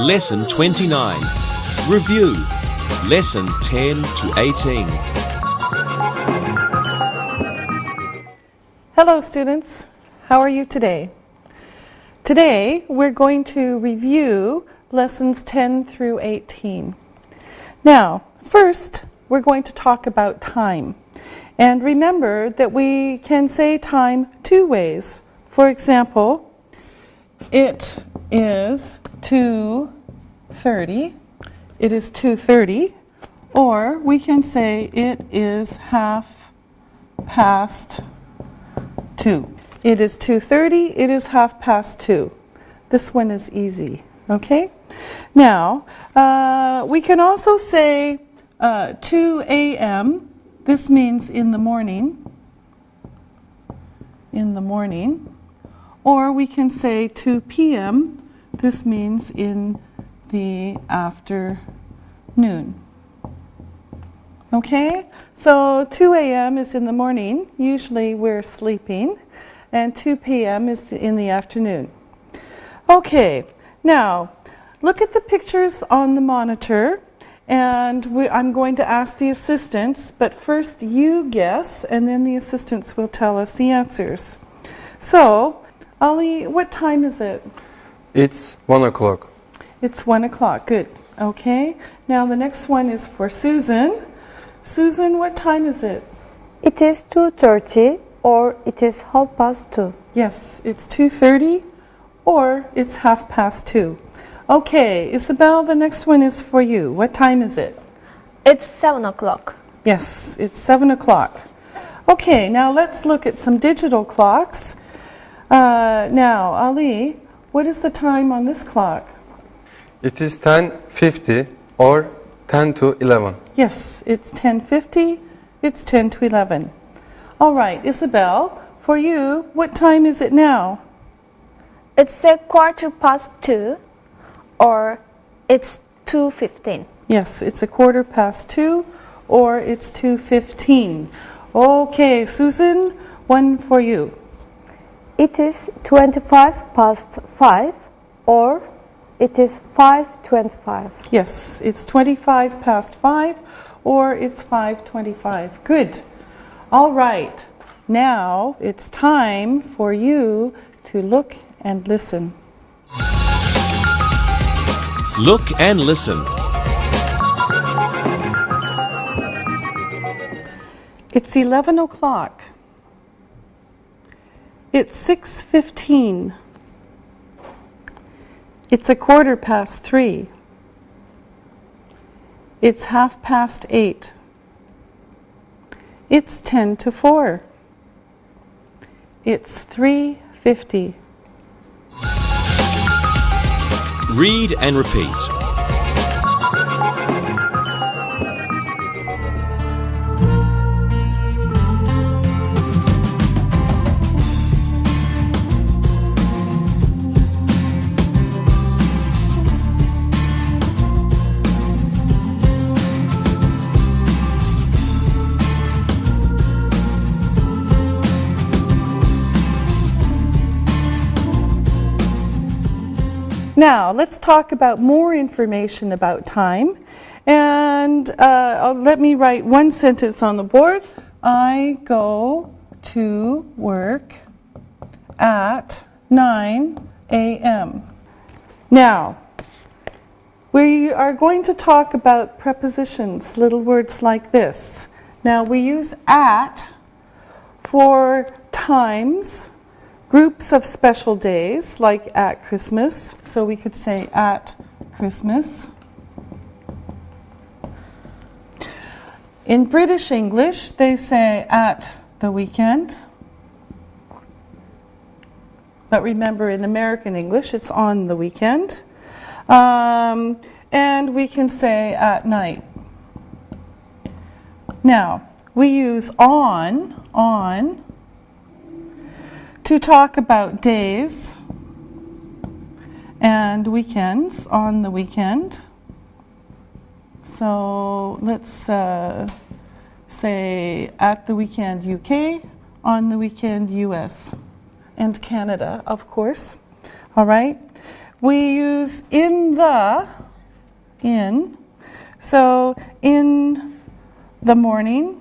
Lesson 29. Review. Lesson 10 to 18. Hello students, how are you today? Today we're going to review lessons 10 through 18. Now, first we're going to talk about time. And remember that we can say time two ways. For example, it is 2:30. It is 2:30. Or we can say it is 2:30. It is 2:30. It is 2:30. This one is easy. Okay? Now, we can also say 2 a.m. This means in the morning. In the morning. Or we can say 2 p.m. This means in the afternoon. Okay? So 2 a.m. is in the morning. Usually we're sleeping. And 2 p.m. is in the afternoon. Okay. Now, look at the pictures on the monitor. And I'm going to ask the assistants, but first you guess, and then the assistants will tell us the answers. So, Ali, what time is it? It's 1 o'clock. It's 1 o'clock, good. Okay, now the next one is for Susan. Susan, what time is it? It is 2:30 or it is 2:30. Yes, it's 2:30 or it's 2:30. Okay, Isabel, the next one is for you. What time is it? It's 7 o'clock. Yes, it's 7 o'clock. Okay, now let's look at some digital clocks. Now, Ali, what is the time on this clock? It is 10:50 or 10 to 11. Yes, it's 10:50. It's 10 to 11. All right, Isabel, for you, what time is it now? It's a 2:15 or it's 2:15. Yes, it's 2:15 or it's 2:15. Okay, Susan, one for you. It is 5:25 or it is 5:25. Yes, it's 5:25 or it's 5:25. Good. All right. Now it's time for you to look and listen. Look and listen. It's 11 o'clock. It's 6:15. It's 3:15. It's 8:30. It's 10 to 4. It's 3:50. Read and repeat. Now, let's talk about more information about time. And let me write one sentence on the board. I go to work at 9 a.m. Now, we are going to talk about prepositions, little words like this. Now, we use at for times, groups of special days, like at Christmas. So we could say at Christmas. In British English, they say at the weekend. But remember, in American English, it's on the weekend. And we can say at night. Now, we use on to talk about days and weekends, on the weekend. So let's say at the weekend UK, on the weekend US, and Canada, of course. All right. we use in. So in the morning,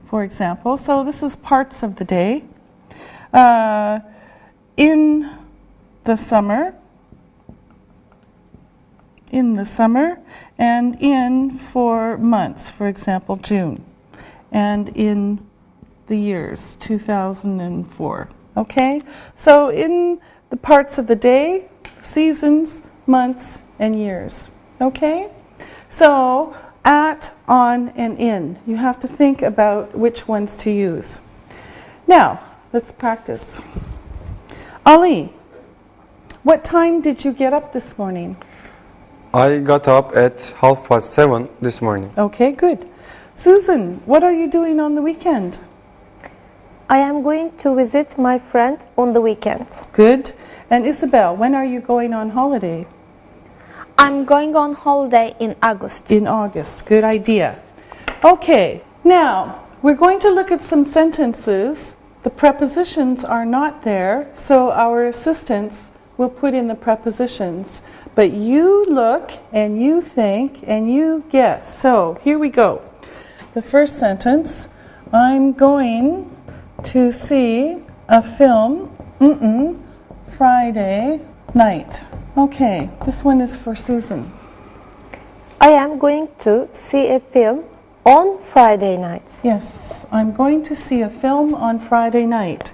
for example. So this is parts of the day. In the summer. In the summer. And in for months, for example, June. And in the years, 2004. Okay? So in the parts of the day, seasons, months, and years. Okay? So at, on, and in. You have to think about which ones to use. Now, let's practice. Ali, what time did you get up this morning? I got up at 7:30 this morning. Okay, good. Susan, what are you doing on the weekend? I am going to visit my friend on the weekend. Good. And Isabel, when are you going on holiday? I'm going on holiday in August. In August. Good idea. Okay, now we're going to look at some sentences. The prepositions are not there, so our assistants will put in the prepositions. But you look and you think and you guess. So here we go. The first sentence, I'm going to see a film Friday night. Okay, this one is for Susan. I am going to see a film on Friday night. Yes, I'm going to see a film on Friday night.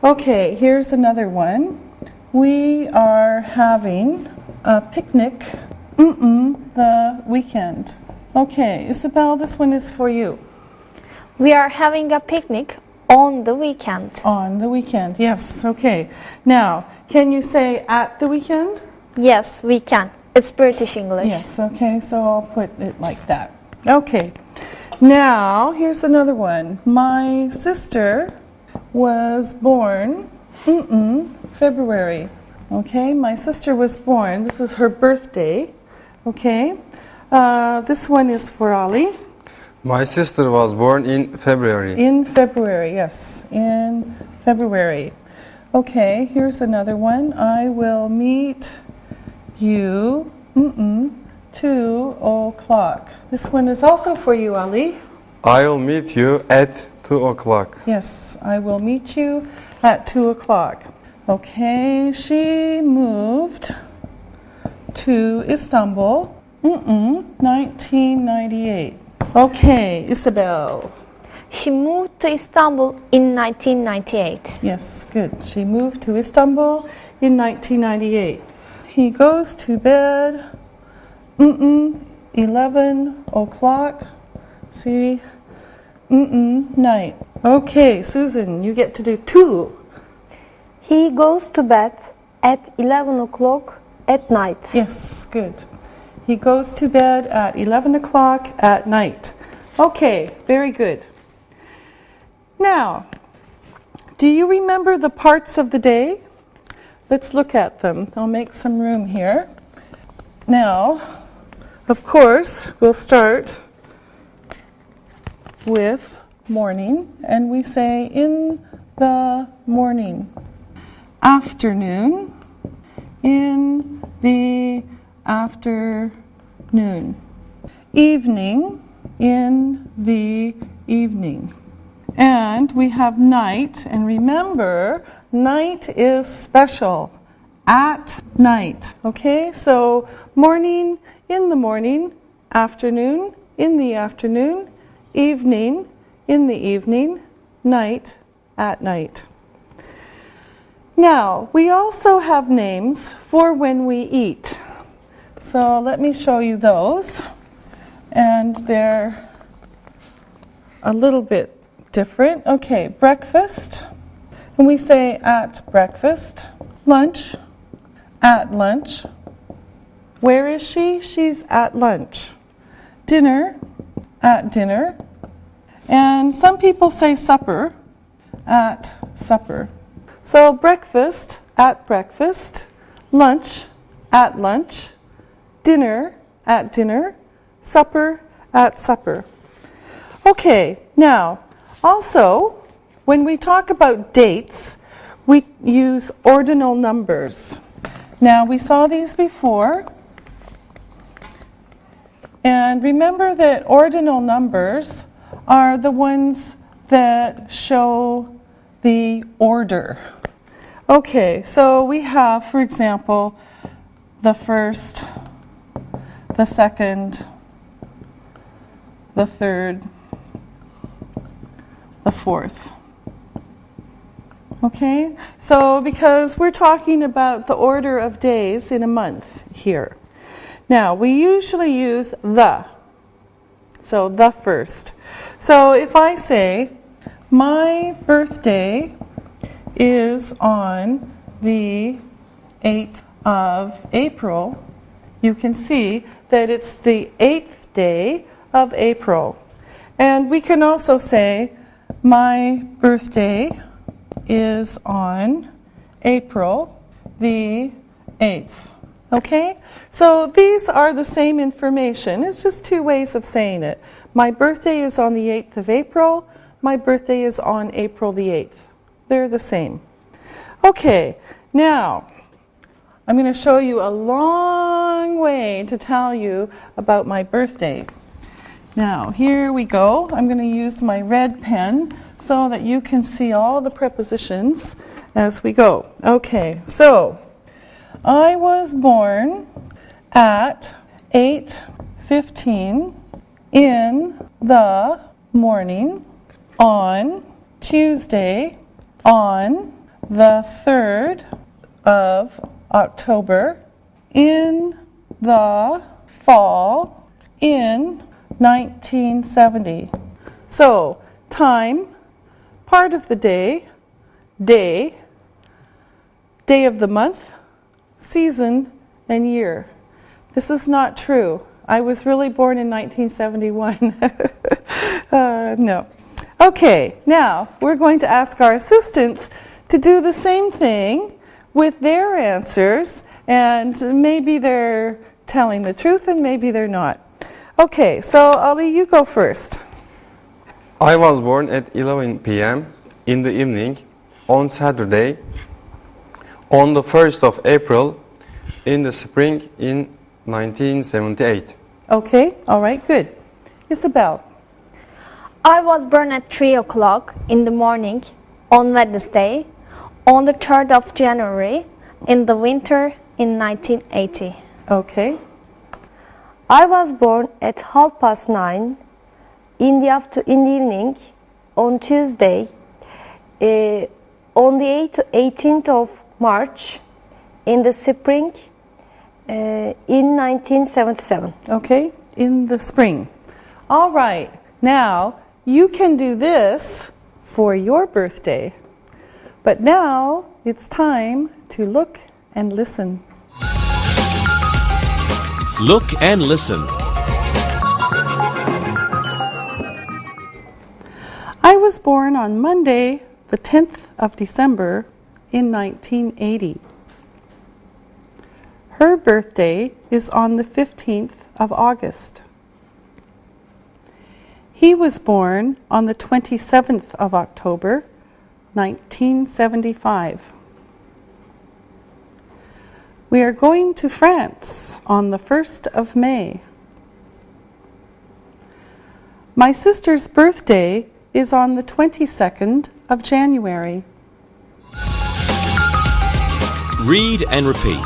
Okay, here's another one. We are having a picnic the weekend. Okay, Isabel, this one is for you. We are having a picnic on the weekend. On the weekend, yes, okay. Now, can you say at the weekend? Yes, we can. It's British English. Yes, okay, so I'll put it like that. Okay, now here's another one. My sister was born February. Okay, my sister was born. This is her birthday. Okay, this one is for Ali. My sister was born in February. In February, yes, in February. Okay, here's another one. I will meet you 2 o'clock. This one is also for you, Ali. I'll meet you at 2 o'clock. Yes, I will meet you at 2 o'clock. Okay, she moved to Istanbul 1998. Okay, Isabel. She moved to Istanbul in 1998. Yes, good. She moved to Istanbul in 1998. He goes to bed 11 o'clock. See? Night. Okay, Susan, you get to do 2. He goes to bed at 11 o'clock at night. Yes, good. He goes to bed at 11 o'clock at night. Okay, very good. Now, do you remember the parts of the day? Let's look at them. I'll make some room here. Now, of course, we'll start with morning, and we say in the morning. Afternoon, in the afternoon. Evening, in the evening. And we have night, and remember, night is special. At night, okay? So morning, in the morning, afternoon, in the afternoon, evening, in the evening, night, at night. Now, we also have names for when we eat. So let me show you those. And they're a little bit different. Okay, breakfast. And we say at breakfast. Lunch, at lunch. Where is she? She's at lunch. Dinner, at dinner. And some people say supper, at supper. So breakfast, at breakfast. Lunch, at lunch. Dinner, at dinner. Supper, at supper. Okay, now, also, when we talk about dates, we use ordinal numbers. Now, we saw these before. And remember that ordinal numbers are the ones that show the order. Okay, so we have, for example, the first, the second, the third, the fourth. Okay, so because we're talking about the order of days in a month here. Now, we usually use the. So, the first. So, if I say, my birthday is on the 8th of April, you can see that it's the 8th day of April. And we can also say, my birthday is on April the 8th. Okay? So these are the same information. It's just two ways of saying it. My birthday is on the 8th of April. My birthday is on April the 8th. They're the same. Okay, now I'm going to show you a long way to tell you about my birthday. Now, here we go. I'm going to use my red pen so that you can see all the prepositions as we go. Okay, so I was born at 8:15 in the morning on Tuesday on the 3rd of October in the fall in 1970. So, time, part of the day, day of the month, season, and year. This is not true. I was really born in 1971. No. Okay, now we're going to ask our assistants to do the same thing with their answers, and maybe they're telling the truth and maybe they're not. Okay, so Ali, you go first. I was born at 11 p.m. in the evening on Saturday on the 1st of April in the spring in 1978. Okay, all right, good. Isabel. I was born at 3 o'clock in the morning on Wednesday, on the 3rd of January, in the winter in 1980. Okay. I was born at 9:30 in the evening on Tuesday, on the 18th of March in the spring in 1977. Okay, in the spring. All right, now you can do this for your birthday. But now it's time to look and listen. Look and listen. I was born on Monday, the 10th of December in 1980. Her birthday is on the 15th of August. He was born on the 27th of October, 1975. We are going to France on the 1st of May. My sister's birthday is on the 22nd of January. Read and repeat.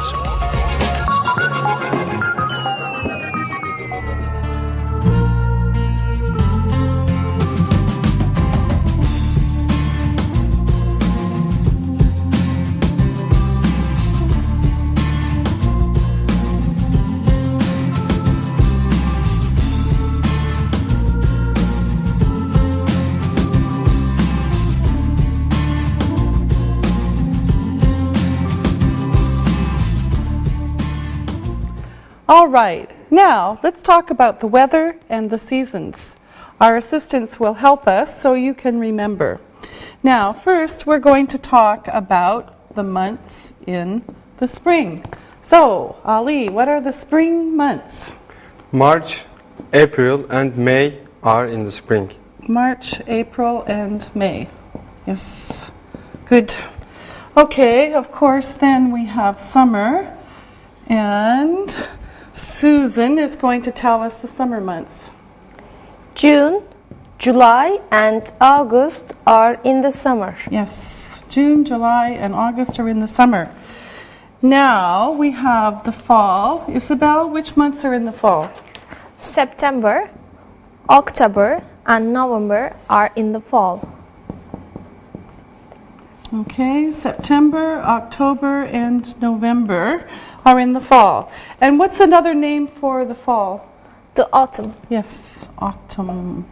All right, now let's talk about the weather and the seasons. Our assistants will help us so you can remember. Now, first we're going to talk about the months in the spring. So, Ali, what are the spring months? March, April, and May are in the spring. March, April, and May. Yes, good. Okay, of course, then we have summer. And Susan is going to tell us the summer months. June, July, and August are in the summer. Yes, June, July, and August are in the summer. Now we have the fall. Isabel, which months are in the fall? September, October, and November are in the fall. Okay, September, October, and November are in the fall. And what's another name for the fall? The autumn. Yes, autumn.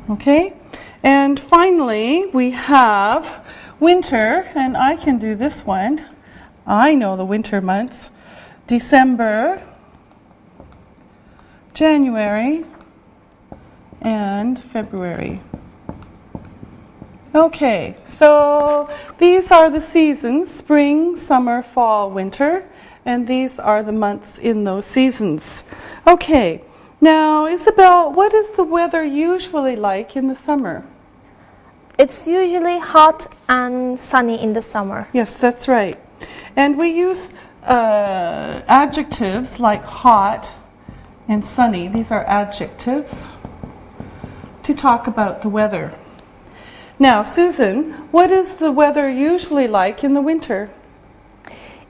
Okay, and finally we have winter, and I can do this one. I know the winter months. December, January, and February. Okay, so these are the seasons: spring, summer, fall, winter, and these are the months in those seasons. Okay, now Isabel, what is the weather usually like in the summer? It's usually hot and sunny in the summer. Yes, that's right. And we use adjectives like hot and sunny. These are adjectives to talk about the weather. Now, Susan, what is the weather usually like in the winter?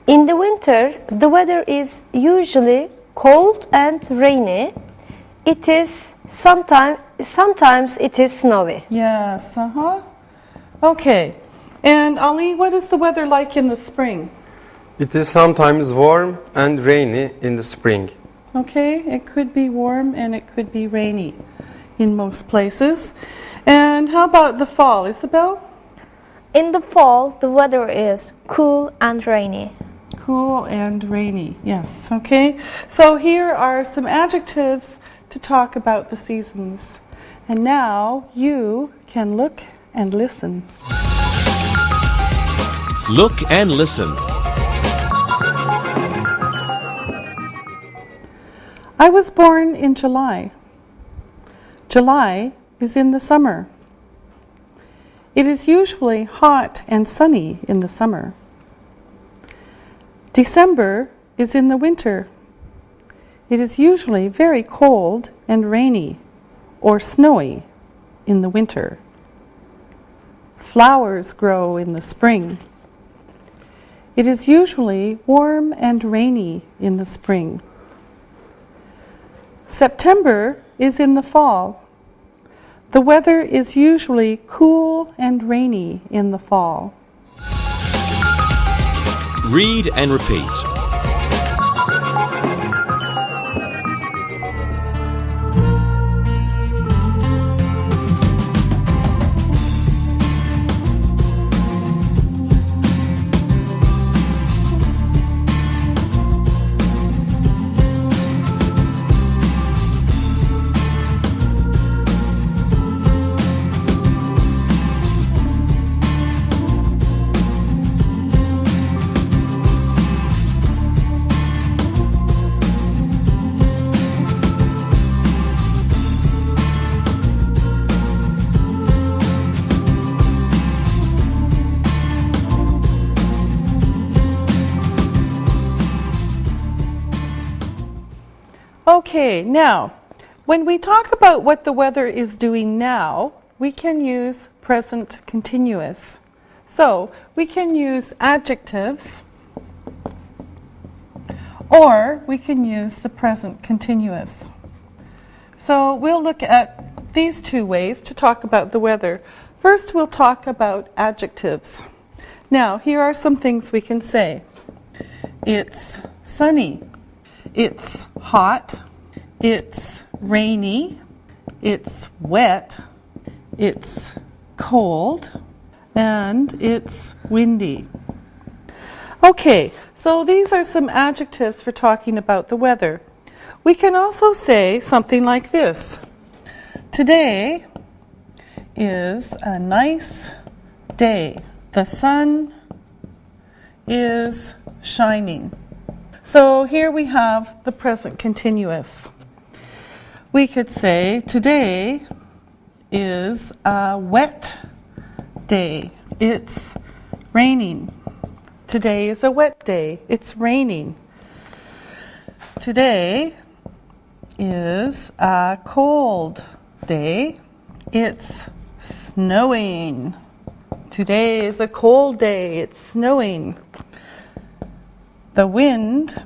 In the winter, the weather is usually cold and rainy. It is sometimes it is snowy. Yes, Okay. And Ali, what is the weather like in the spring? It is sometimes warm and rainy in the spring. Okay, it could be warm and it could be rainy in most places. And how about the fall, Isabel? In the fall, the weather is cool and rainy. Cool and rainy, yes, okay. So here are some adjectives to talk about the seasons. And now you can look and listen. Look and listen. I was born in July. July is in the summer. It is usually hot and sunny in the summer. December is in the winter. It is usually very cold and rainy or snowy in the winter. Flowers grow in the spring. It is usually warm and rainy in the spring. September is in the fall. The weather is usually cool and rainy in the fall. Read and repeat. Okay, now, when we talk about what the weather is doing now, we can use present continuous. So, we can use adjectives, or we can use the present continuous. So, we'll look at these two ways to talk about the weather. First, we'll talk about adjectives. Now, here are some things we can say. It's sunny. It's hot, it's rainy, it's wet, it's cold, and it's windy. Okay, so these are some adjectives for talking about the weather. We can also say something like this. Today is a nice day. The sun is shining. So here we have the present continuous. We could say today is a wet day. It's raining. Today is a wet day. It's raining. Today is a cold day. It's snowing. Today is a cold day. It's snowing. The wind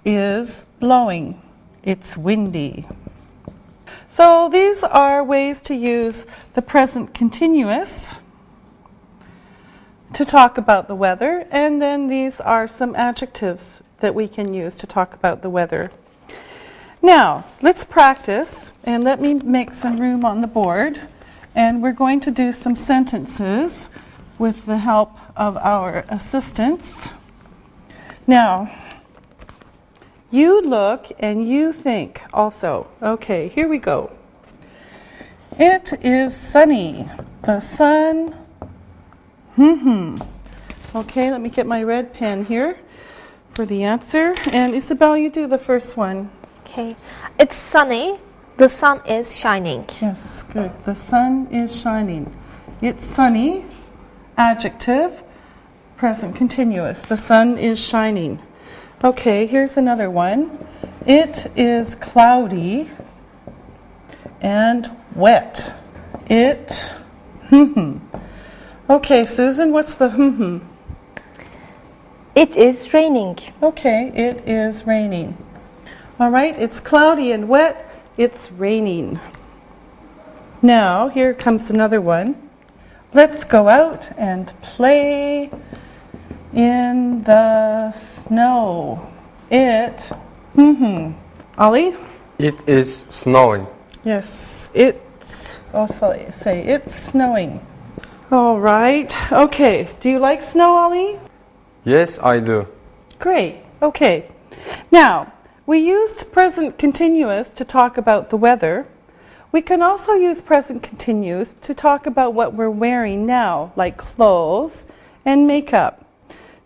is blowing. It's windy. So these are ways to use the present continuous to talk about the weather, and then these are some adjectives that we can use to talk about the weather. Now, let's practice, and let me make some room on the board, and we're going to do some sentences with the help of our assistants. Now, you look and you think also. Okay, here we go. It is sunny. The sun. Okay, let me get my red pen here for the answer. And Isabel, you do the first one. Okay. It's sunny. The sun is shining. Yes, good. The sun is shining. It's sunny. Adjective. Present continuous. The sun is shining. Okay, here's another one. It is cloudy and wet. It. Okay, Susan, what's the It is raining. Okay, it is raining. All right, it's cloudy and wet. It's raining. Now, here comes another one. Let's go out and play in the snow. It. Ollie? It is snowing. Yes, it's. Also say it's snowing. All right. Okay. Do you like snow, Ollie? Yes, I do. Great. Okay. Now, we used present continuous to talk about the weather. We can also use present continuous to talk about what we're wearing now, like clothes and makeup.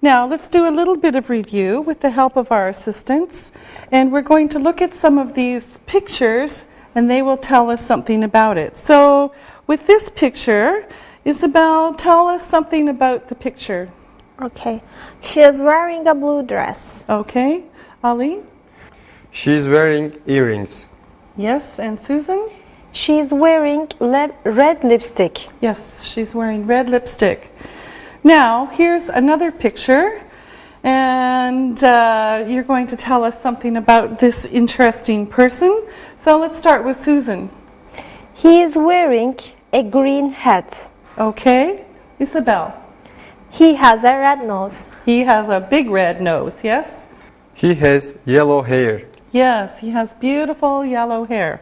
Now, let's do a little bit of review with the help of our assistants. And we're going to look at some of these pictures, and they will tell us something about it. So, with this picture, Isabel, tell us something about the picture. Okay. She is wearing a blue dress. Okay. Ali? She's wearing earrings. Yes. And Susan? She is wearing red lipstick. Yes, she's wearing red lipstick. Now, here's another picture, and you're going to tell us something about this interesting person. So let's start with Susan. He is wearing a green hat. Okay. Isabel? He has a red nose. He has a big red nose, yes? He has yellow hair. Yes, he has beautiful yellow hair.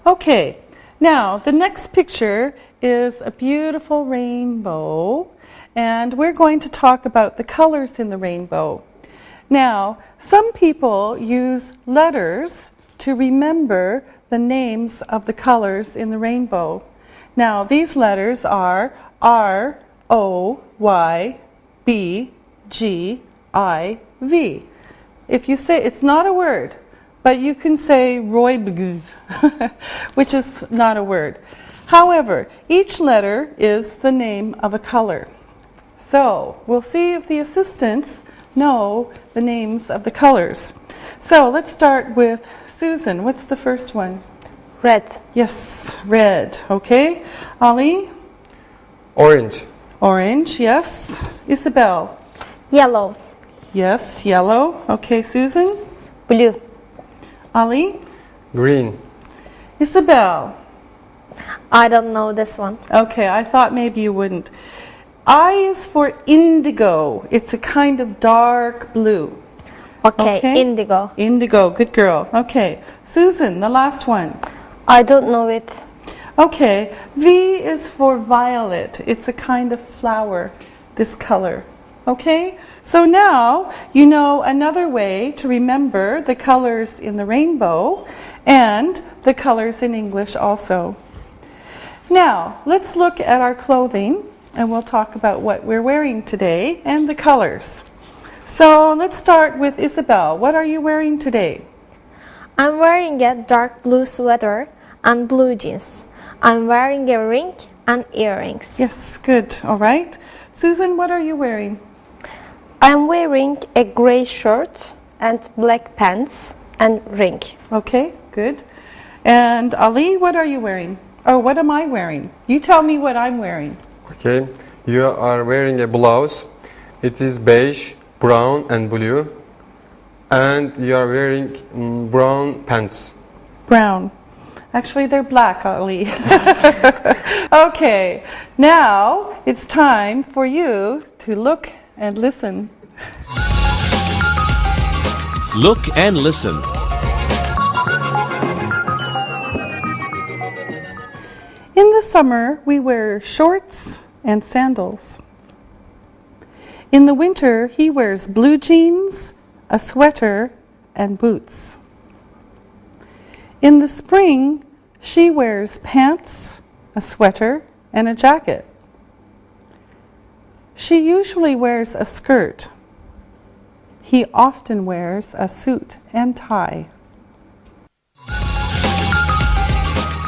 Okay, now the next picture is a beautiful rainbow, and we're going to talk about the colors in the rainbow. Now, some people use letters to remember the names of the colors in the rainbow. Now, these letters are R, O, Y, B, G, I, V. If you say, it's not a word, but you can say Roybg, which is not a word. However, each letter is the name of a color. So, we'll see if the assistants know the names of the colors. So, let's start with Susan. What's the first one? Red. Yes, red. Okay. Ali? Orange. Orange, yes. Isabel? Yellow. Yes, yellow. Okay, Susan? Blue. Ali? Green. Isabel? I don't know this one. Okay, I thought maybe you wouldn't. I is for indigo. It's a kind of dark blue. Okay, indigo. Indigo, good girl. Okay, Susan, the last one. I don't know it. Okay, V is for violet. It's a kind of flower, this color. Okay, so now you know another way to remember the colors in the rainbow and the colors in English also. Now, let's look at our clothing, and we'll talk about what we're wearing today and the colors. So let's start with Isabel. What are you wearing today? I'm wearing a dark blue sweater and blue jeans. I'm wearing a ring and earrings. Yes, good. All right. Susan, what are you wearing? I'm wearing a gray shirt and black pants. and ring. Okay, good. And Ali, what are you wearing? Oh, what am I wearing? You tell me what I'm wearing. Okay, you are wearing a blouse. It is beige, brown and blue. And you are wearing brown pants. Brown. Actually, they're black, Ali. Okay, now it's time for you to look and listen. Look and listen. In the summer, we wear shorts and sandals. In the winter, he wears blue jeans, a sweater, and boots. In the spring, she wears pants, a sweater, and a jacket. She usually wears a skirt. He often wears a suit and tie.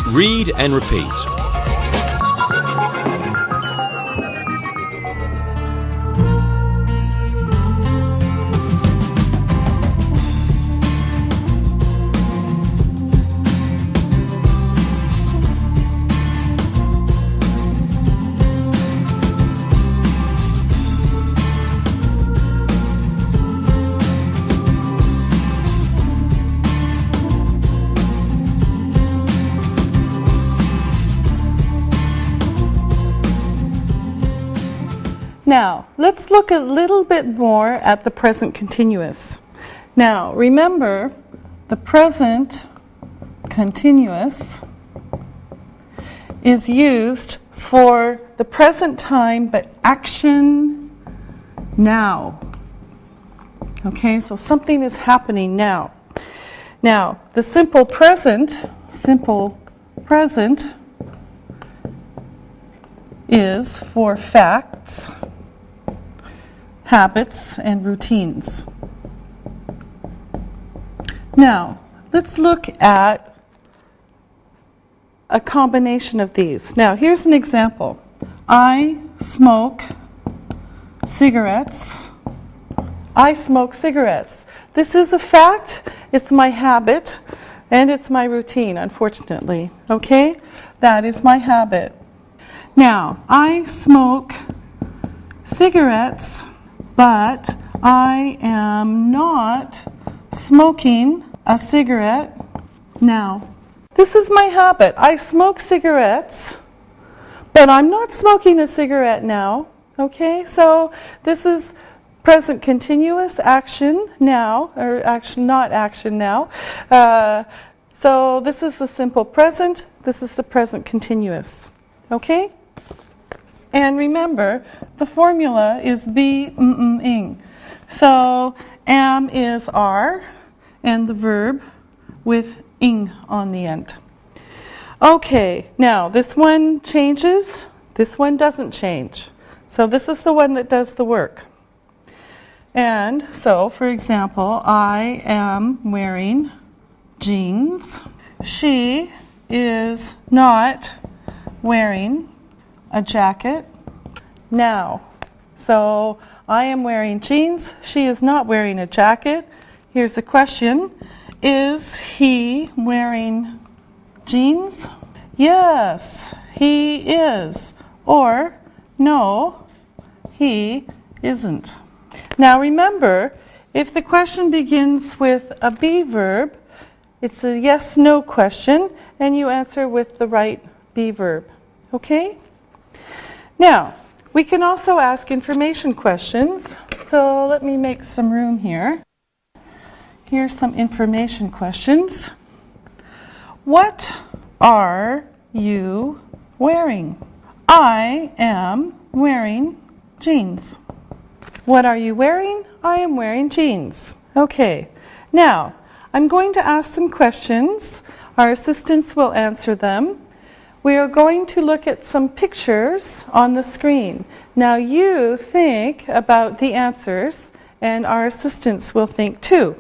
Read and repeat. Now, let's look a little bit more at the present continuous. Now, remember, the present continuous is used for the present time, but action now. Okay, so something is happening now. Now, the simple present is for facts, habits, and routines. Now, let's look at a combination of these. Now, here's an example. I smoke cigarettes. I smoke cigarettes. This is a fact, it's my habit, and it's my routine, unfortunately. Okay? That is my habit. Now, I smoke cigarettes, but I am not smoking a cigarette now. This is my habit. I smoke cigarettes, but I'm not smoking a cigarette now. Okay, so this is present continuous, action now, or action, not action now. So this is the simple present, this is the present continuous. Okay? And remember, the formula is be, ing. So am is are, and the verb with ing on the end. Okay, now this one changes, this one doesn't change. So this is the one that does the work. And so, for example, I am wearing jeans. She is not wearing a jacket now. So I am wearing jeans. She is not wearing a jacket. Here's the question. Is he wearing jeans? Yes, he is. Or no, he isn't. Now remember, if the question begins with a be verb, it's a yes-no question, and you answer with the right be verb. Okay? Now, we can also ask information questions. So let me make some room here. Here's some information questions. What are you wearing? I am wearing jeans. What are you wearing? I am wearing jeans. Okay. Now, I'm going to ask some questions. Our assistants will answer them. We are going to look at some pictures on the screen. Now you think about the answers, and our assistants will think too.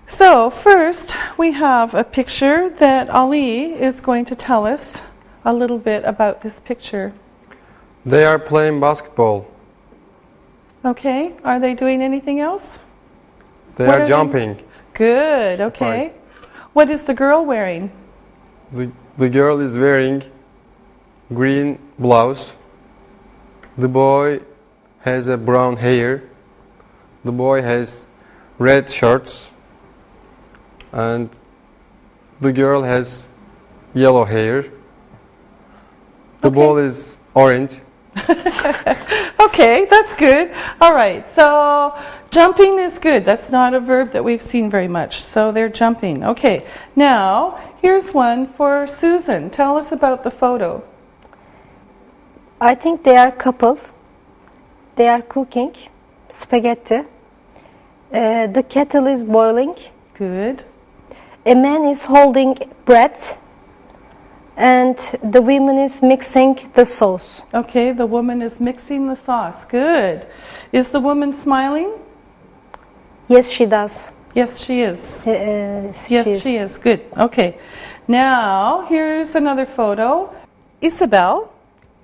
So first, we have a picture that Ali is going to tell us a little bit about this picture. They are playing basketball. Okay, are they doing anything else? They What are jumping. Good, okay. What is the girl wearing? The girl is wearing green blouse. The boy has a brown hair. The boy has red shorts. And the girl has yellow hair. The ball is orange. Okay, that's good. All right, so jumping is good. That's not a verb that we've seen very much. So they're jumping. Okay, now here's one for Susan. Tell us about the photo. I think they are a couple. They are cooking spaghetti. The kettle is boiling. Good. A man is holding bread, and the woman is mixing the sauce. Okay, the woman is mixing the sauce. Good. Is the woman smiling? Yes, she does. Yes, she is. Yes, She is. Good. Okay. Now, here's another photo. Isabel,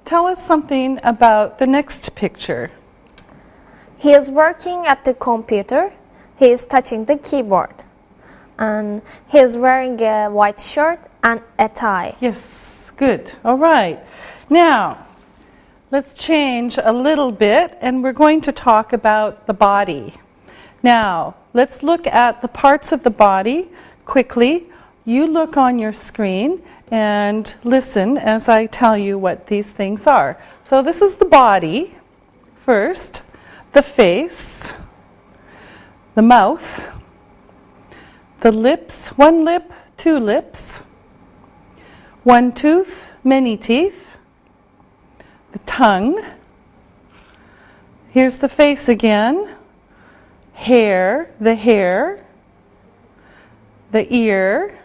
tell us something about the next picture. He is working at the computer. He is touching the keyboard. And he is wearing a white shirt and a tie. Yes, good. All right. Now, let's change a little bit and we're going to talk about the body. Now, let's look at the parts of the body quickly. You look on your screen and listen as I tell you what these things are. So this is the body first, the face, the mouth, the lips, one lip, two lips, one tooth, many teeth, the tongue, here's the face again, hair, the ear,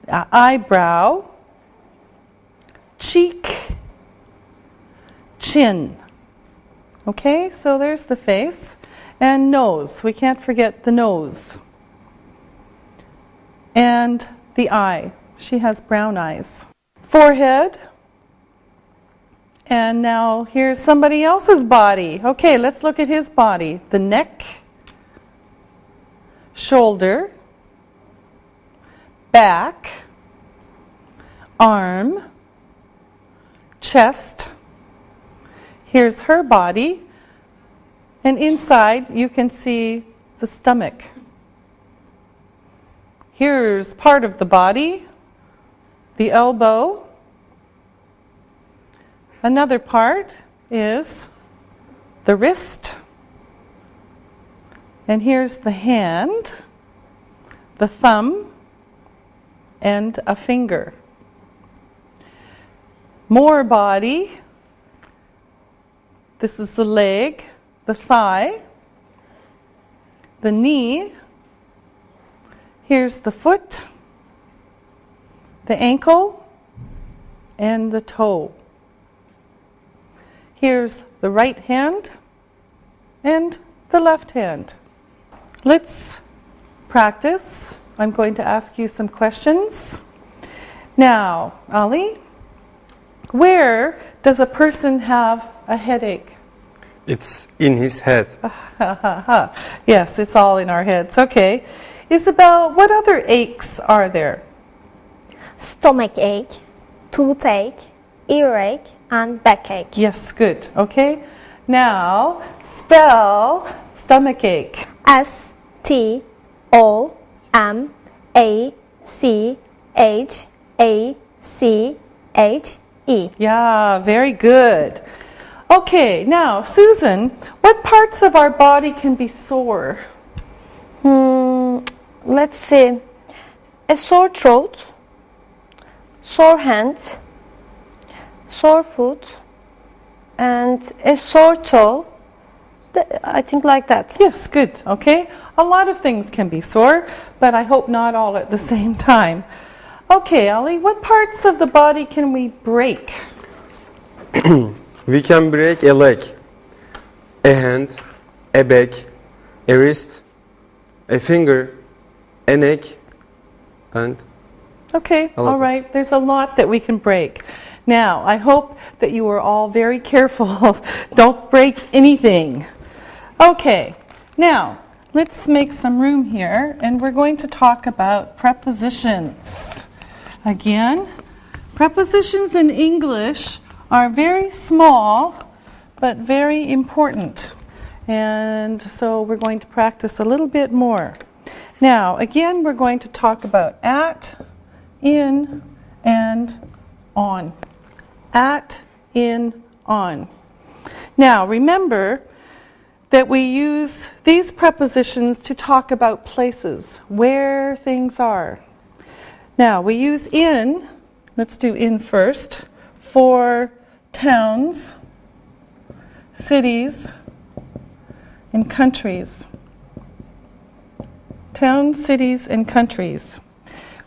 eyebrow, cheek, chin. Okay, so there's the face. And nose, we can't forget the nose. And the eye, she has brown eyes. Forehead. And now here's somebody else's body. Okay, let's look at his body. The neck, shoulder, back, arm, chest. Here's her body. And inside, you can see the stomach. Here's part of the body, the elbow. Another part is the wrist. And here's the hand, the thumb, and a finger. More body. This is the leg, the thigh, the knee, here's the foot, the ankle, and the toe. Here's the right hand and the left hand. Let's practice. I'm going to ask you some questions. Now, Ali, where does a person have a headache? It's in his head. Yes, it's all in our heads. Okay. Isabel, what other aches are there? Stomach ache, toothache, earache, and backache. Yes, good. Okay. Now, spell stomach ache. STOMACHACHE. Yeah, very good. Okay, now, Susan, what parts of our body can be sore? Let's see. A sore throat, sore hand, sore foot, and a sore toe. I think like that. Yes, good. Okay. A lot of things can be sore, but I hope not all at the same time. Okay, Ali, what parts of the body can we break? We can break a leg, a hand, a back, a wrist, a finger, a neck, and Okay, a lot all of- right. There's a lot that we can break. Now, I hope that you are all very careful. Don't break anything. Okay, now, let's make some room here, and we're going to talk about prepositions. Again, prepositions in English are very small, but very important. And so we're going to practice a little bit more. Now, again, we're going to talk about at, in, and on. At, in, on. Now, remember that we use these prepositions to talk about places, where things are. Now, we use in, let's do in first, for towns, cities, and countries. Towns, cities, and countries.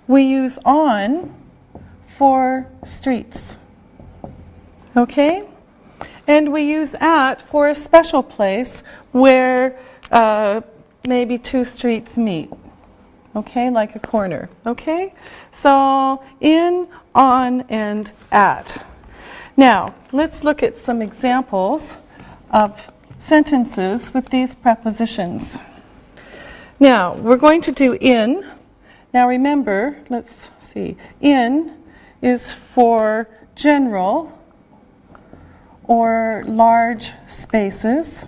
We use on for streets. Okay? And we use at for a special place where maybe two streets meet. Okay? Like a corner. Okay? So, in, on, and at. Now, let's look at some examples of sentences with these prepositions. Now, we're going to do in. Now remember, let's see, in is for general or large spaces.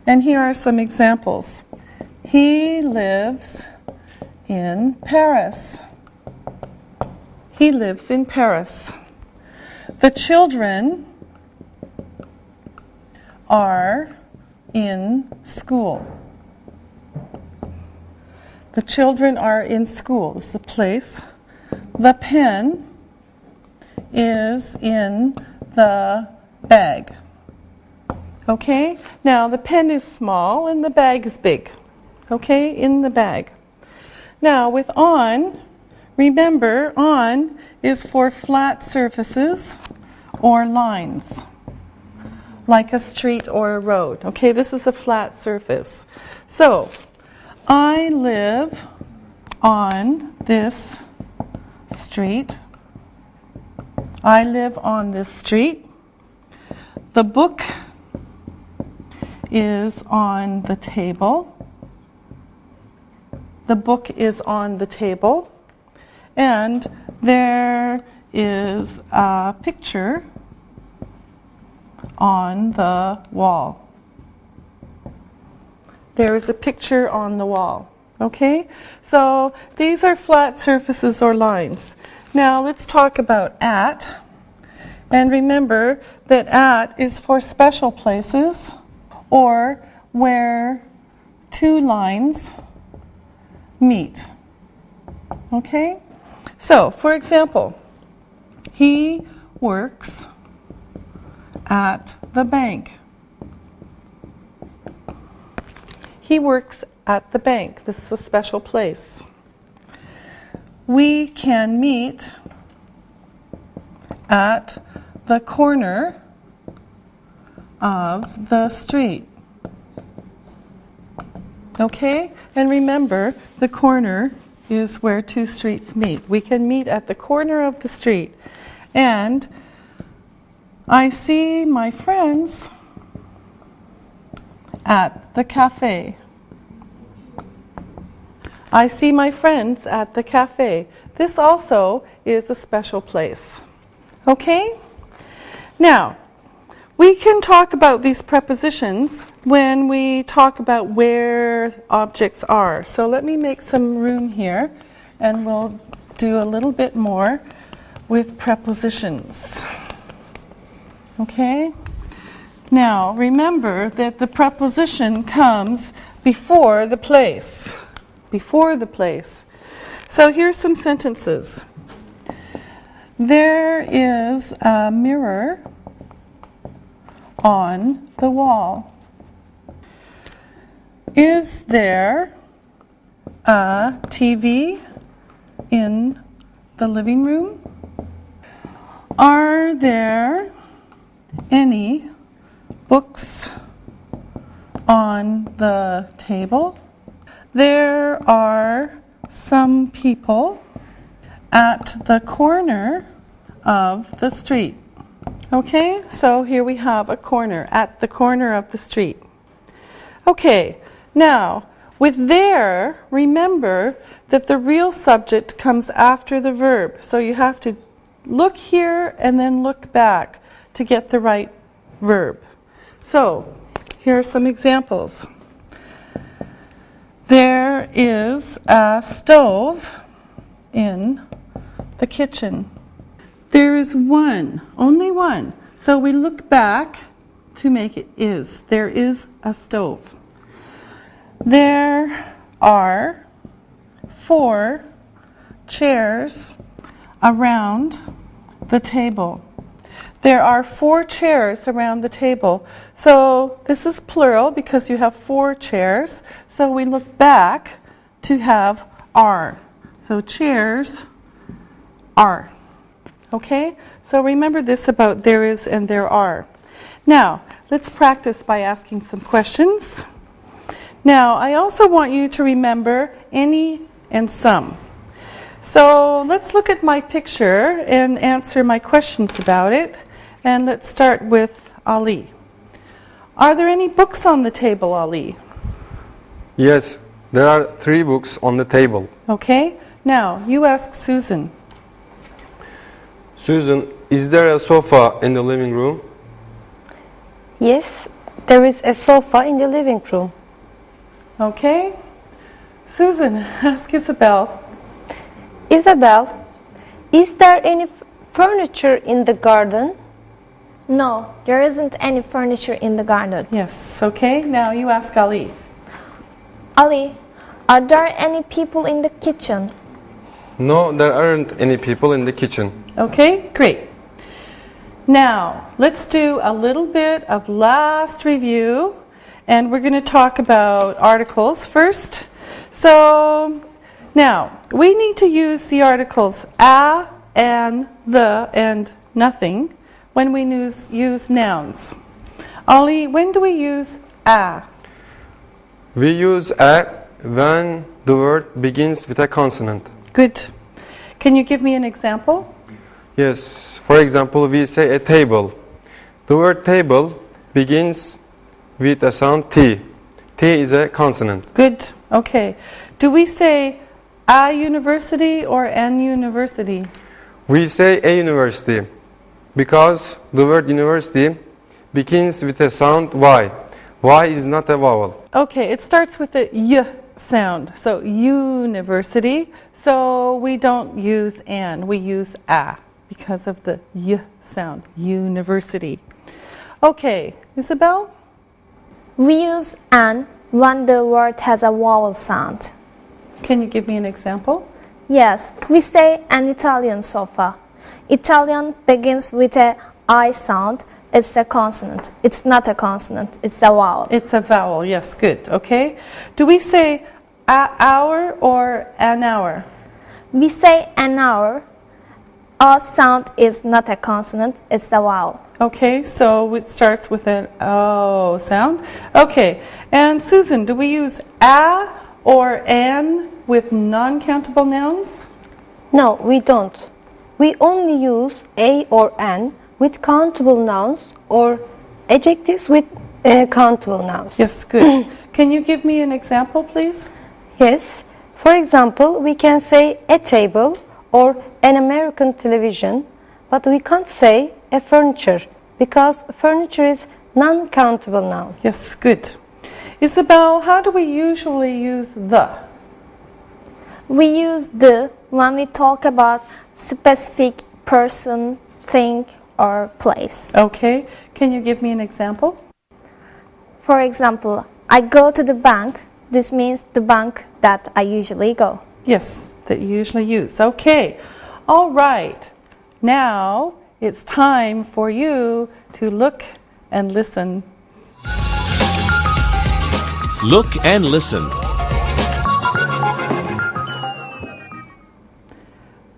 And here are some examples. He lives in Paris. He lives in Paris. The children are in school. The children are in school. This is a place. The pen is in the bag. Okay? Now, the pen is small and the bag is big. Okay? In the bag. Now, with on, remember, on is for flat surfaces or lines, like a street or a road. Okay, this is a flat surface. So, I live on this street. I live on this street. The book is on the table. The book is on the table. And there is a picture on the wall. There is a picture on the wall. Okay? So these are flat surfaces or lines. Now let's talk about at. And remember that at is for special places or where two lines meet. Okay? So, for example, he works at the bank. He works at the bank. This is a special place. We can meet at the corner of the street. Okay? And remember, the corner is where two streets meet. We can meet at the corner of the street. And I see my friends at the cafe. I see my friends at the cafe. This also is a special place. Okay? Now, we can talk about these prepositions when we talk about where objects are. So let me make some room here, and we'll do a little bit more with prepositions. Okay? Now, remember that the preposition comes before the place. Before the place. So here's some sentences. There is a mirror on the wall. Is there a TV in the living room? Are there any books on the table? There are some people at the corner of the street. Okay, so here we have a corner, at the corner of the street. Okay, now With there, remember that the real subject comes after the verb. So you have to look here and then look back to get the right verb. So here are some examples. There is a stove in the kitchen. There is one, only one. So we look back to make it is. There is a stove. There are 4 chairs around the table. There are 4 chairs around the table. So this is plural because you have 4 chairs. So we look back to have are. So chairs are. Okay? So remember this about there is and there are. Now, let's practice by asking some questions. Now, I also want you to remember any and some. So let's look at my picture and answer my questions about it. And let's start with Ali. Are there any books on the table, Ali? Yes, there are 3 books on the table. Okay. Now, you ask Susan. Susan, is there a sofa in the living room? Yes, there is a sofa in the living room. Okay. Susan, ask Isabel. Isabel, is there any furniture in the garden? No, there isn't any furniture in the garden. Yes. Okay. Now you ask Ali. Ali, are there any people in the kitchen? No, there aren't any people in the kitchen. Okay, great. Now, let's do a little bit of last review, and we're going to talk about articles first. So, now, we need to use the articles a, and, the, and nothing when we use nouns. Ali, when do we use a? We use a when the word begins with a consonant. Good. Can you give me an example? Yes, for example, we say a table. The word table begins with a sound T. T is a consonant. Good. Okay. Do we say a university or an university? We say a university because the word university begins with a sound Y. Y is not a vowel. Okay, it starts with the y sound. So university. So we don't use an, we use a because of the y sound. University. Okay, Isabel? We use an when the word has a vowel sound. Can you give me an example? Yes, we say an Italian sofa. Italian begins with a I sound. It's a consonant. It's not a consonant. It's a vowel. It's a vowel. Yes, good. Okay. Do we say a hour or an hour? We say an hour. A sound is not a consonant. It's a vowel. Okay, so it starts with an O sound. Okay, and Susan, do we use a or an with non-countable nouns? No, we don't. We only use a or an with countable nouns or adjectives with countable nouns. Yes, good. Can you give me an example, please? Yes. For example, we can say a table or an American television, but we can't say a furniture because furniture is non-countable noun. Yes, good. Isabel, how do we usually use the? We use the when we talk about specific person, thing, or place. Okay, can you give me an example? For example, I go to the bank. This means the bank that I usually go. Yes, that you usually use. Okay, all right. Now it's time for you to look and listen. Look and listen.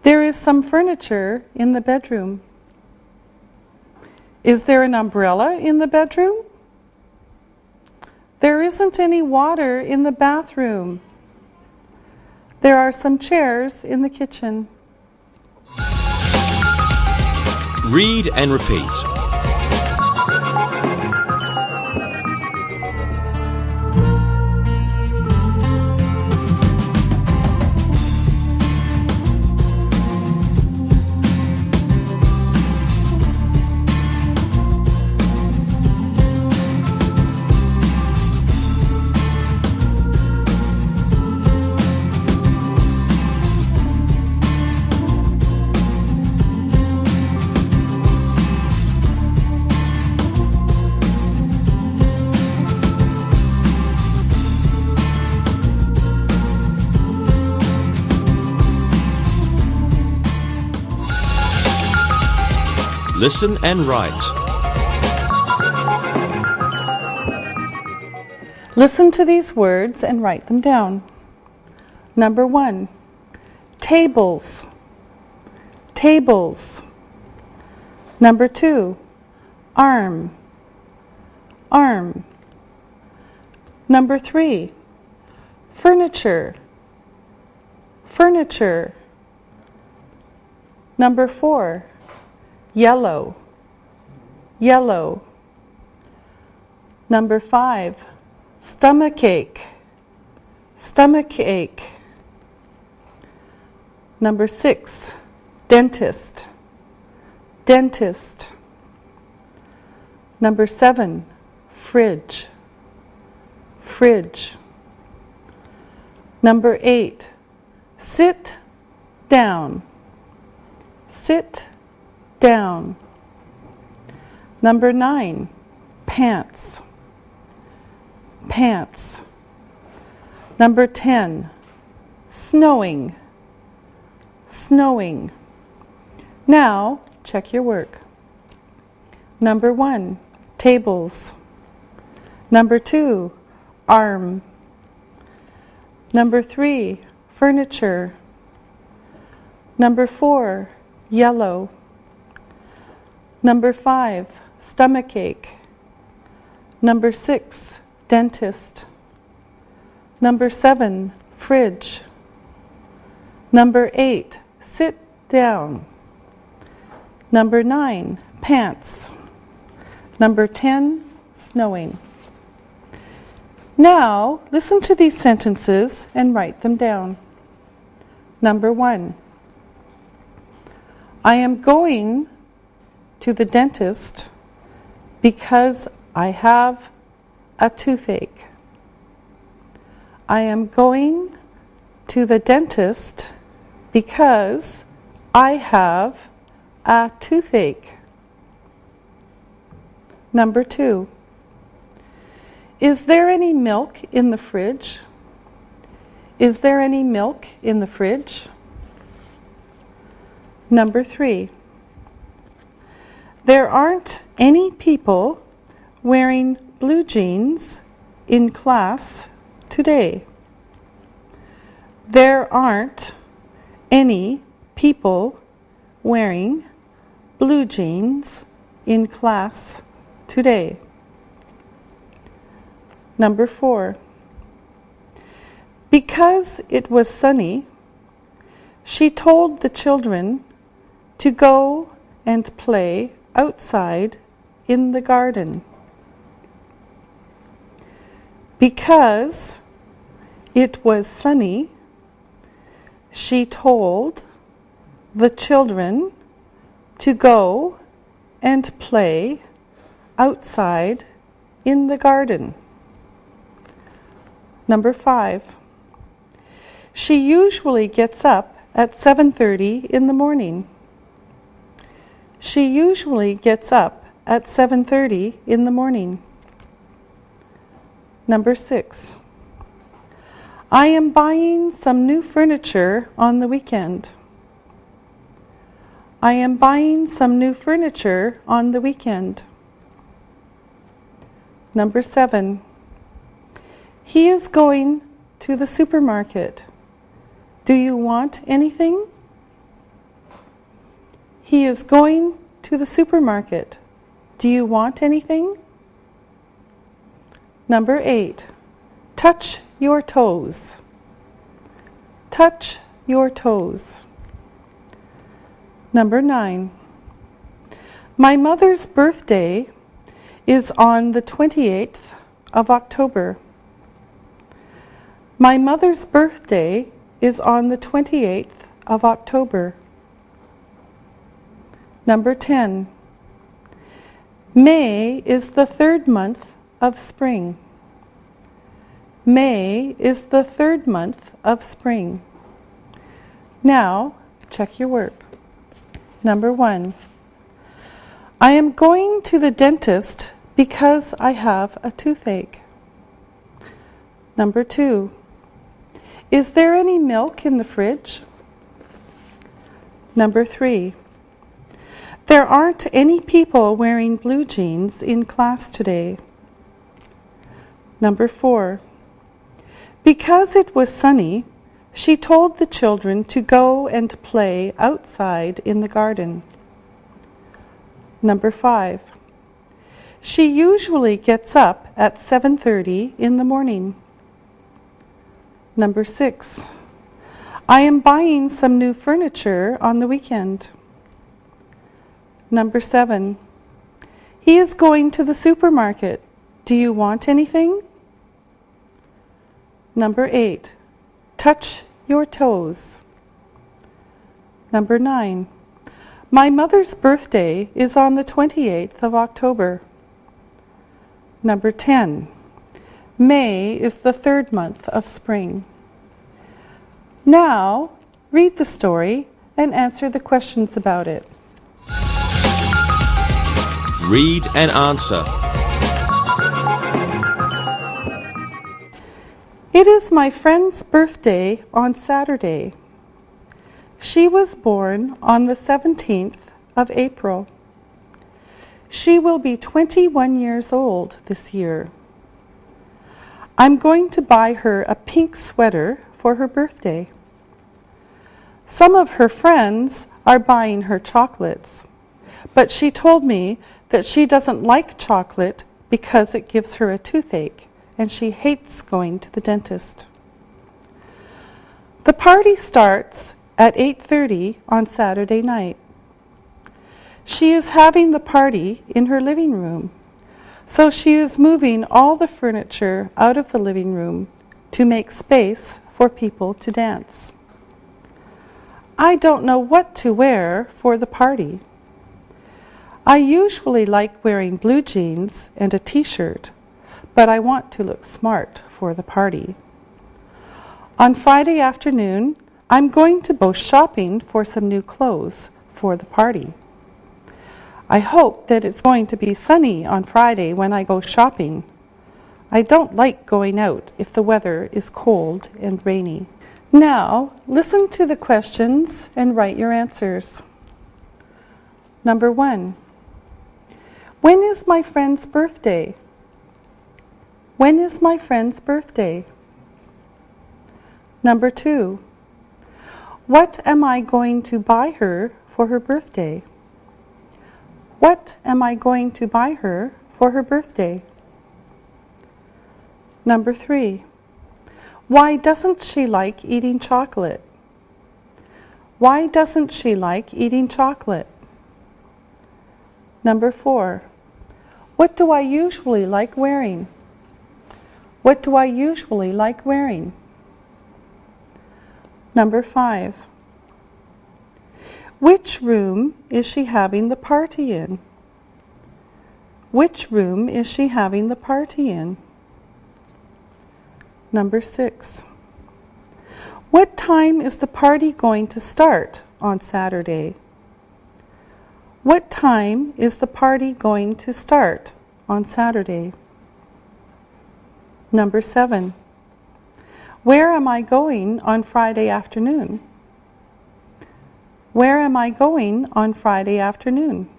There is some furniture in the bedroom. Is there an umbrella in the bedroom? There isn't any water in the bathroom. There are some chairs in the kitchen. Read and repeat. Listen and write. Listen to these words and write them down. Number 1, tables, tables. Number 2, arm, arm. Number 3, furniture, furniture. Number 4, yellow, yellow. Number 5, stomachache, stomachache. Number 6, dentist, dentist. Number 7, fridge, fridge. Number 8, sit down, sit down. Number 9, pants, pants. Number 10, snowing, snowing. Now, check your work. Number 1, tables. Number 2, arm. Number 3, furniture. Number 4, yellow. Number 5, stomachache. Number 6, dentist. Number 7, fridge. Number 8, sit down. Number 9, pants. Number 10, snowing. Now, listen to these sentences and write them down. Number 1, I am going to the dentist because I have a toothache. I am going to the dentist because I have a toothache. Number 2, is there any milk in the fridge? Is there any milk in the fridge? Number 3, there aren't any people wearing blue jeans in class today. There aren't any people wearing blue jeans in class today. Number 4, because it was sunny, she told the children to go and play outside in the garden. Because it was sunny, she told the children to go and play outside in the garden. Number 5, she usually gets up at 7:30 in the morning. She usually gets up at 7:30 in the morning. Number 6, I am buying some new furniture on the weekend. I am buying some new furniture on the weekend. Number 7, he is going to the supermarket. Do you want anything? He is going to the supermarket. Do you want anything? Number 8, touch your toes. Touch your toes. Number 9, my mother's birthday is on the 28th of October. My mother's birthday is on the 28th of October. Number 10, May is the 3rd month of spring. May is the 3rd month of spring. Now, check your work. Number 1, I am going to the dentist because I have a toothache. Number 2, is there any milk in the fridge? Number 3, There aren't any people wearing blue jeans in class today. Number 4. Because it was sunny, she told the children to go and play outside in the garden. Number 5. She usually gets up at 7:30 in the morning. Number 6. I am buying some new furniture on the weekend. Number 7. He is going to the supermarket. Do you want anything? Number 8. Touch your toes. Number 9. My mother's birthday is on the 28th of October. Number 10. May is the 3rd month of spring. Now, read the story and answer the questions about it. Read and answer. It is my friend's birthday on Saturday. She was born on the 17th of April. She will be 21 years old this year. I'm going to buy her a pink sweater for her birthday. Some of her friends are buying her chocolates, but she told me that she doesn't like chocolate because it gives her a toothache, and she hates going to the dentist. The party starts at 8:30 on Saturday night. She is having the party in her living room, so she is moving all the furniture out of the living room to make space for people to dance. I don't know what to wear for the party. I usually like wearing blue jeans and a t-shirt, but I want to look smart for the party. On Friday afternoon, I'm going to go shopping for some new clothes for the party. I hope that it's going to be sunny on Friday when I go shopping. I don't like going out if the weather is cold and rainy. Now, listen to the questions and write your answers. Number 1. When is my friend's birthday? When is my friend's birthday? Number 2. What am I going to buy her for her birthday? What am I going to buy her for her birthday? Number 3. Why doesn't she like eating chocolate? Why doesn't she like eating chocolate? Number 4. What do I usually like wearing? What do I usually like wearing? Number 5. Which room is she having the party in? Which room is she having the party in? Number 6. What time is the party going to start on Saturday? What time is the party going to start on Saturday? Number 7. Where am I going on Friday afternoon? Where am I going on Friday afternoon?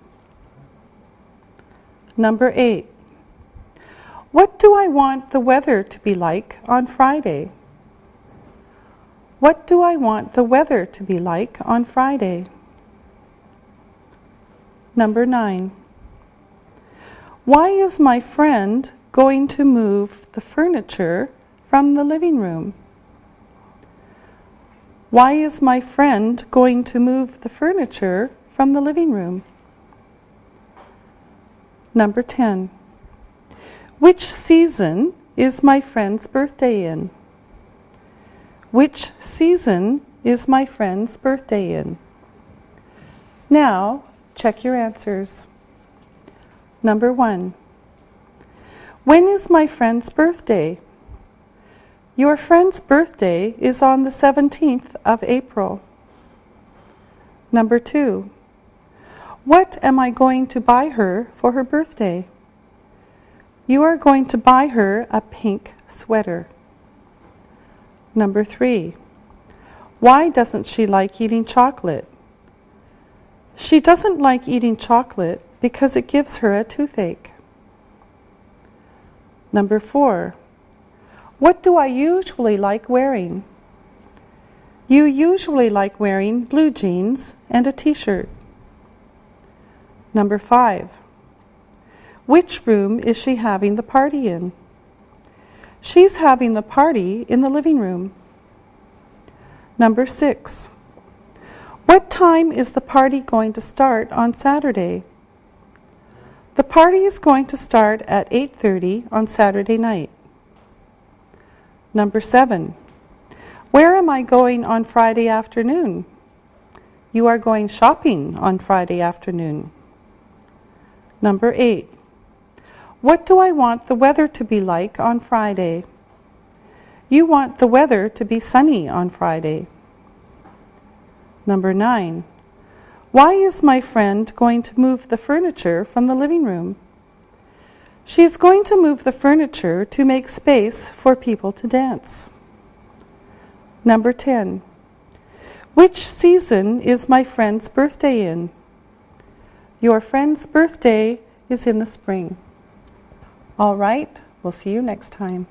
Number 8. What do I want the weather to be like on Friday? What do I want the weather to be like on Friday? Number 9. Why is my friend going to move the furniture from the living room? Why is my friend going to move the furniture from the living room? Number 10. Which season is my friend's birthday in? Which season is my friend's birthday in? Now, check your answers. Number 1. When is my friend's birthday? Your friend's birthday is on the 17th of April. Number 2. What am I going to buy her for her birthday? You are going to buy her a pink sweater. Number 3. Why doesn't she like eating chocolate? She doesn't like eating chocolate because it gives her a toothache. Number 4. What do I usually like wearing? You usually like wearing blue jeans and a t-shirt. Number 5. Which room is she having the party in? She's having the party in the living room. Number 6. What time is the party going to start on Saturday? The party is going to start at 8:30 on Saturday night. Number 7. Where am I going on Friday afternoon? You are going shopping on Friday afternoon. Number 8. What do I want the weather to be like on Friday? You want the weather to be sunny on Friday. Number 9. Why is my friend going to move the furniture from the living room? She is going to move the furniture to make space for people to dance. Number 10. Which season is my friend's birthday in? Your friend's birthday is in the spring. All right, we'll see you next time.